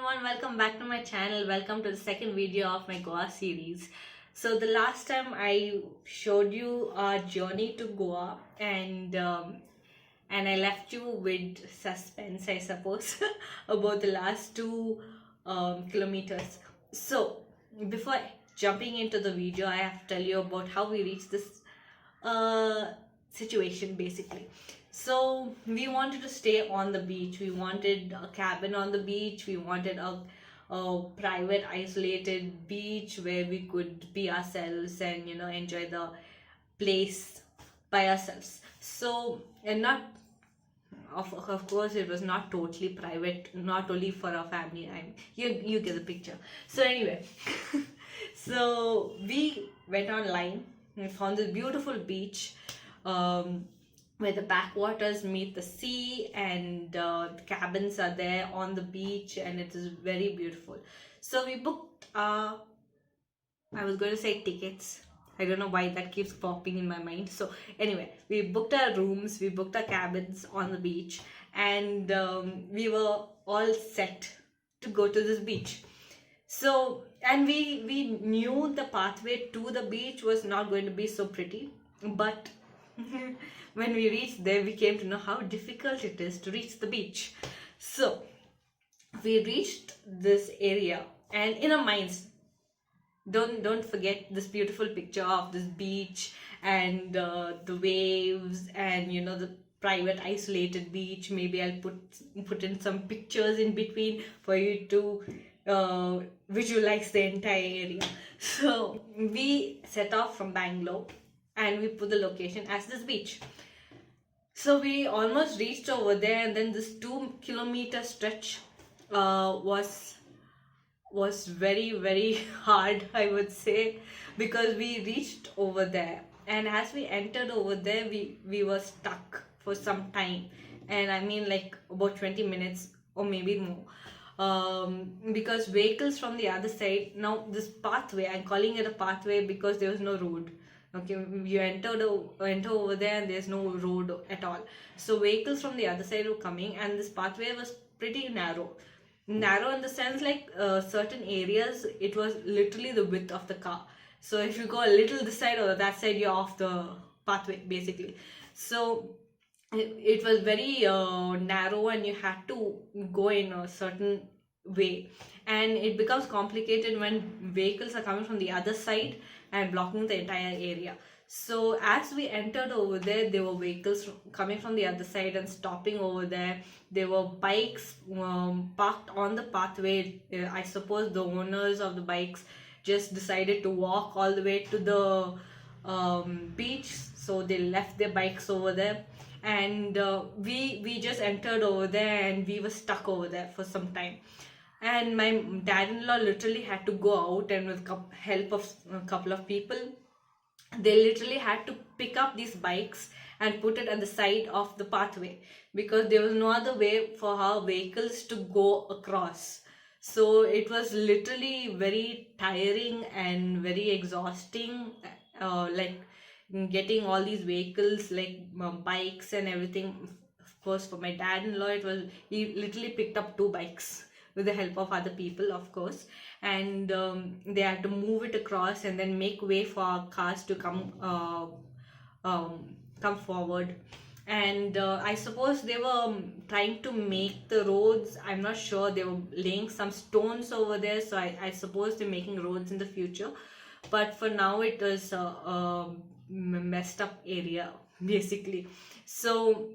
everyone, welcome back to my channel. Welcome to the second video of my Goa series. So the last time I showed you our journey to Goa and I left you with suspense, I suppose, about the last two kilometers. So before jumping into the video, I have to tell you about how we reached this situation basically. So we wanted to stay on the beach. We wanted a cabin on the beach. We wanted a private, isolated beach where we could be ourselves and enjoy the place by ourselves. So and not of course it was not totally private, not only for our family. You get the picture. So anyway, so we went online and found this beautiful beach where the backwaters meet the sea, and the cabins are there on the beach, and it is very beautiful. So we booked I was going to say tickets. I don't know why that keeps popping in my mind. So anyway, we booked our rooms, we booked our cabins on the beach, and we were all set to go to this beach. So, and we knew the pathway to the beach was not going to be so pretty, but when we reached there, we came to know how difficult it is to reach the beach. So we reached this area, and in our minds, don't forget this beautiful picture of this beach and the waves, and the private isolated beach. Maybe I'll put in some pictures in between for you to visualize the entire area. So we set off from Bangalore and we put the location as this beach. So we almost reached over there, and then this 2 kilometer stretch was very, very hard, I would say, because we reached over there, and as we entered over there, we were stuck for some time, and I mean like about 20 minutes or maybe more, because vehicles from the other side. Now this pathway, I'm calling it a pathway because there was no road. Okay, you enter over there and there's no road at all. So vehicles from the other side were coming, and this pathway was pretty narrow in the sense, like certain areas it was literally the width of the car. So if you go a little this side or that side, you're off the pathway basically. So it was very narrow, and you had to go in a certain way, and it becomes complicated when vehicles are coming from the other side and blocking the entire area. So as we entered over there were vehicles coming from the other side and stopping over there. There were bikes parked on the pathway. I suppose the owners of the bikes just decided to walk all the way to the beach, so they left their bikes over there, and we just entered over there, and we were stuck over there for some time. And my dad-in-law literally had to go out, and with help of a couple of people, they literally had to pick up these bikes and put it at the side of the pathway, because there was no other way for our vehicles to go across. So it was literally very tiring and very exhausting, like getting all these vehicles, like bikes and everything. Of course, for my dad-in-law, he literally picked up 2 bikes with the help of other people, of course, and they had to move it across and then make way for our cars to come forward. And I suppose they were trying to make the roads. I'm not sure, they were laying some stones over there, so I suppose they're making roads in the future, but for now it was a messed up area basically. So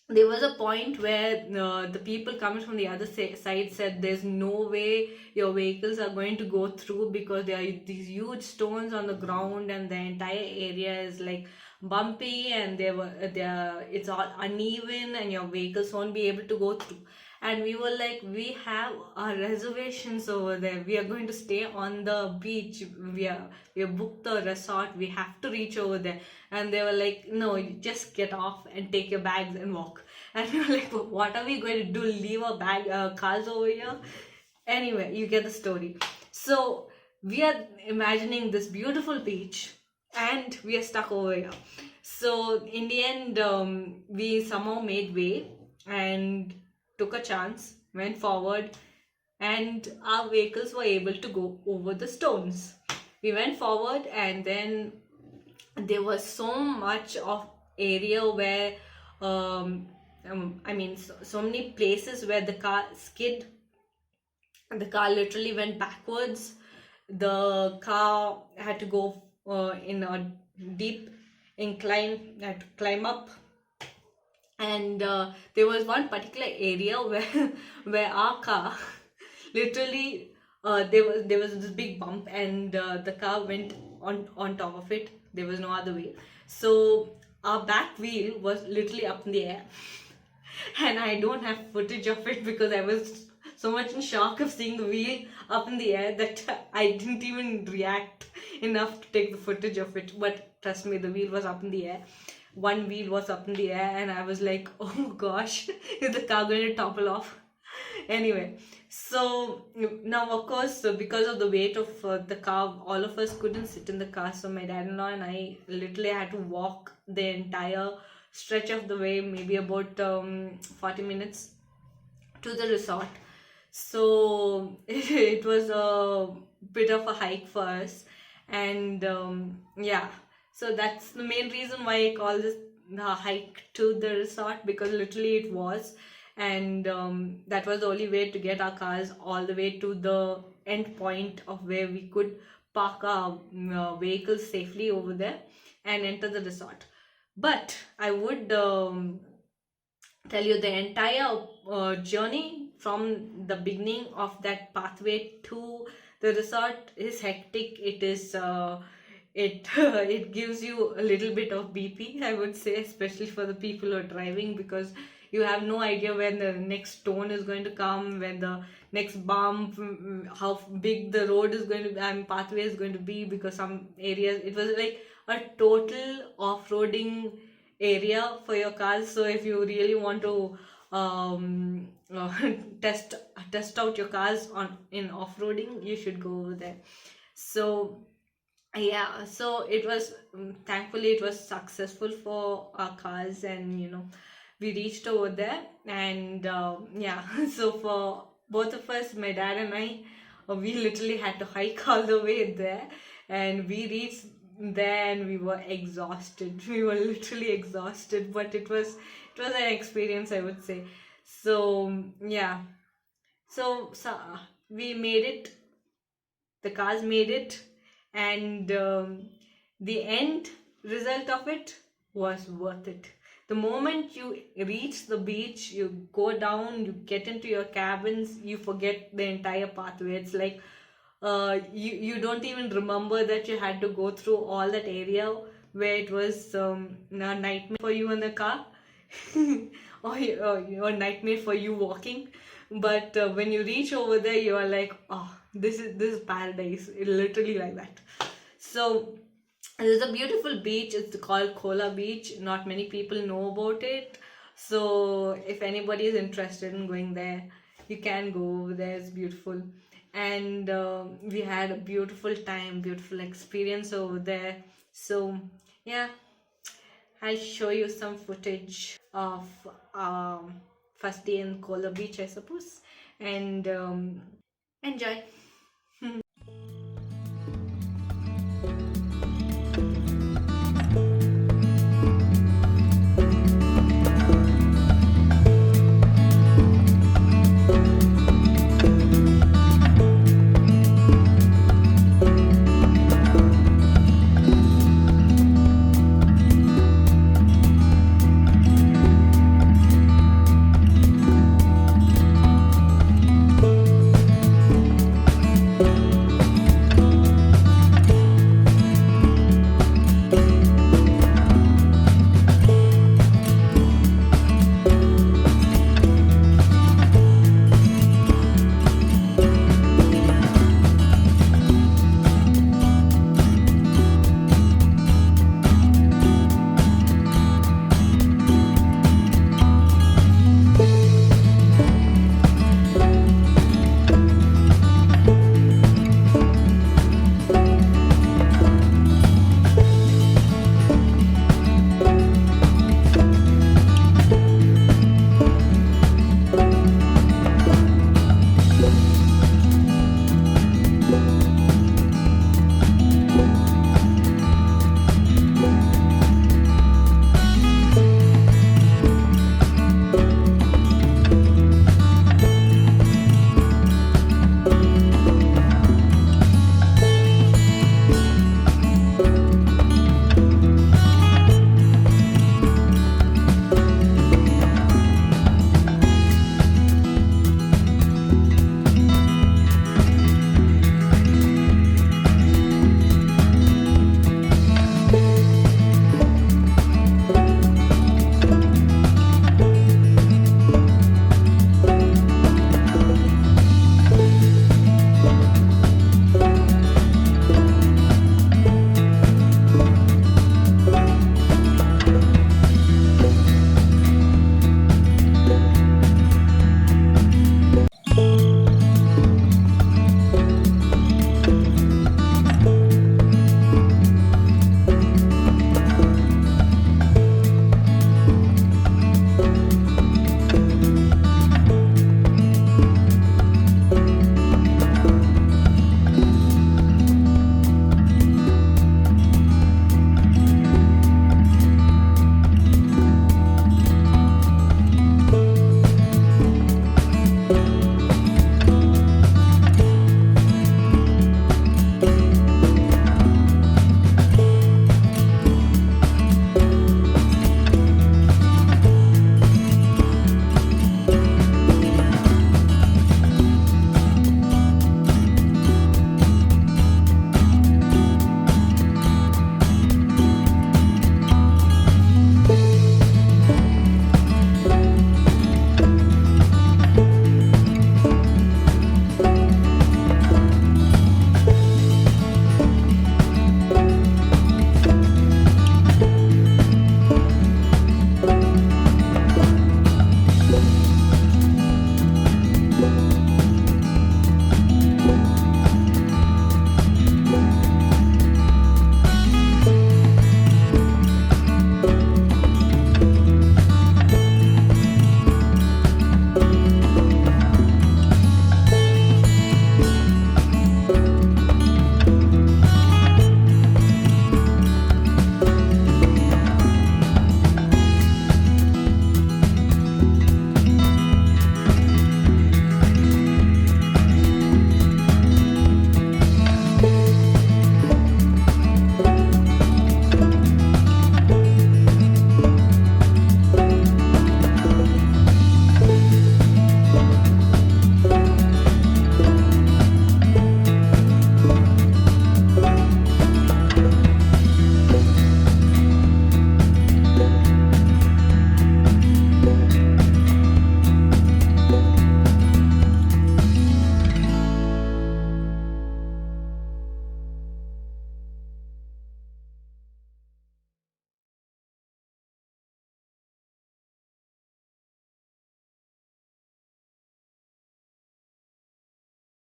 there was a point where the people coming from the other side said there's no way your vehicles are going to go through, because there are these huge stones on the ground, and the entire area is like bumpy, and it's all uneven, and your vehicles won't be able to go through. And we were like, we have our reservations over there, we are going to stay on the beach, we have booked the resort, we have to reach over there. And they were like, no, you just get off and take your bags and walk. And we were like, what are we going to do, leave our cars over here? Anyway, you get the story. So we are imagining this beautiful beach, and we are stuck over here. So in the end, we somehow made way and took a chance, went forward, and our vehicles were able to go over the stones. We went forward, and then there was so much of area where so many places where the car skid. The car literally went backwards. The car had to go in a deep incline, had to climb up. And there was one particular area where where our car literally, there was this big bump, and the car went on top of it. There was no other way, so our back wheel was literally up in the air. And I don't have footage of it because I was so much in shock of seeing the wheel up in the air that I didn't even react enough to take the footage of it. But trust me, the wheel was up in the air. One wheel was up in the air, and I was like, oh gosh, is the car going to topple off? Anyway, so now, of course, so because of the weight of the car, all of us couldn't sit in the car. So my dad-in-law and I literally had to walk the entire stretch of the way, maybe about 40 minutes to the resort. So it was a bit of a hike for us, and yeah, so that's the main reason why I call this the hike to the resort, because literally it was. And that was the only way to get our cars all the way to the end point of where we could park our vehicles safely over there and enter the resort. But I would tell you, the entire journey from the beginning of that pathway to the resort is hectic. It is it it gives you a little bit of BP, I would say, especially for the people who are driving, because you have no idea when the next stone is going to come, when the next bump, how big the road is going to be, and pathway is going to be, because some areas it was like a total off-roading area for your cars. So if you really want to test out your cars on in off-roading, you should go over there. So yeah, so it was, thankfully it was successful for our cars, and we reached over there. And yeah, so for both of us, my dad and I, we literally had to hike all the way there, and we reached there and we were exhausted. We were literally exhausted, but it was an experience, I would say. So yeah, so we made it, the cars made it, and the end result of it was worth it. The moment you reach the beach, you go down, you get into your cabins, you forget the entire pathway. It's like you don't even remember that you had to go through all that area where it was a nightmare for you in the car, or a nightmare for you walking. But when you reach over there, you are like, oh, this is paradise. It literally like that. So there's a beautiful beach. It's called Kola Beach. Not many people know about it. So if anybody is interested in going there, you can go over there. It's beautiful. And we had a beautiful time, beautiful experience over there. So yeah, I'll show you some footage of first day in Kola Beach, I suppose. And enjoy.